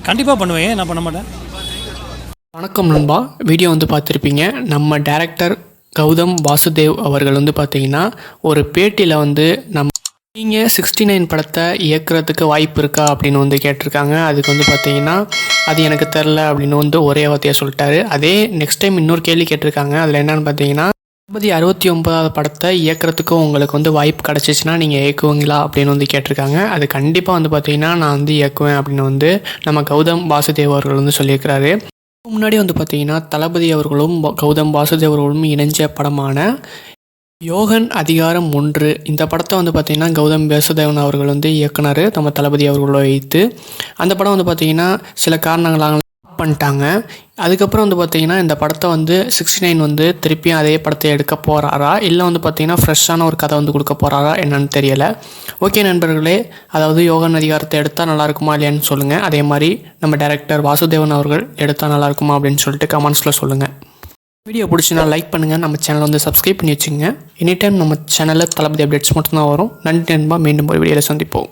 கண்டிப்பாக பண்ணுவேன், நான் பண்ண மாட்டேன். வணக்கம் நண்பா, வீடியோ வந்து பார்த்துருப்பீங்க. நம்ம டைரக்டர் கௌதம் வாசுதேவ் அவர்கள் வந்து பார்த்தீங்கன்னா ஒரு பேட்டியில் வந்து நீங்கள் 69 படத்தை இயக்குறதுக்கு வாய்ப்பு இருக்கா அப்படின்னு வந்து கேட்டிருக்காங்க. அதுக்கு வந்து பார்த்தீங்கன்னா அது எனக்கு தெரில அப்படின்னு வந்து ஒரே வார்த்தையாக சொல்லிட்டாரு. அதே நெக்ஸ்ட் டைம் இன்னொரு கேள்வி கேட்டிருக்காங்க. அதில் என்னென்னு பார்த்தீங்கன்னா 69வது படத்தை இயக்குறதுக்கும் உங்களுக்கு வந்து வாய்ப்பு கிடச்சிச்சின்னா நீங்கள் இயக்குவீங்களா அப்படின்னு வந்து கேட்டிருக்காங்க. அது கண்டிப்பாக வந்து பார்த்தீங்கன்னா நான் வந்து இயக்குவேன் அப்படின்னு வந்து நம்ம கௌதம் வாசுதேவ் அவர்கள் வந்து சொல்லியிருக்கிறாரு. முன்னாடி வந்து பார்த்தீங்கன்னா தளபதி அவர்களும் கௌதம் வாசுதேவ் அவர்களும் இணைஞ்ச படமான யோகன் அதிகாரம் 1 இந்த படத்தை வந்து பார்த்திங்கன்னா கௌதம் வாசுதேவன் அவர்கள் வந்து இயக்குனர் நம்ம தளபதி அவர்களை வைத்து. அந்த படம் வந்து பார்த்திங்கன்னா சில காரணங்களாக பண்ணிட்டாங்க. அதுக்கப்புறம் வந்து பார்த்திங்கன்னா இந்த படத்தை வந்து 69 வந்து திருப்பியும் அதே படத்தை எடுக்க போகிறாரா, இல்லை வந்து பார்த்திங்கன்னா ஃப்ரெஷ்ஷான ஒரு கதை வந்து கொடுக்க போகிறாரா என்னன்னு தெரியலை. ஓகே நண்பர்களே, அதாவது யோகன் அதிகாரத்தை எடுத்தால் நல்லாயிருக்குமா இல்லையான்னு சொல்லுங்கள். அதே மாதிரி நம்ம டைரக்டர் வாசுதேவன் அவர்கள் எடுத்தால் நல்லாயிருக்குமா அப்படின்னு சொல்லிட்டு கமெண்ட்ஸில் சொல்லுங்கள். வீடியோ பிடிச்சினா லைக் பண்ணுங்கள், நம்ம சேனலை வந்து சப்ஸ்கிரைப் பண்ணி வச்சுங்க. எனி டைம் நம்ம சேனலில் தளபதி அப்டேட்ஸ் மட்டும்தான் வரும். நன்றி நண்பா, மீண்டும் ஒரு வீடியோவில் சந்திப்போம்.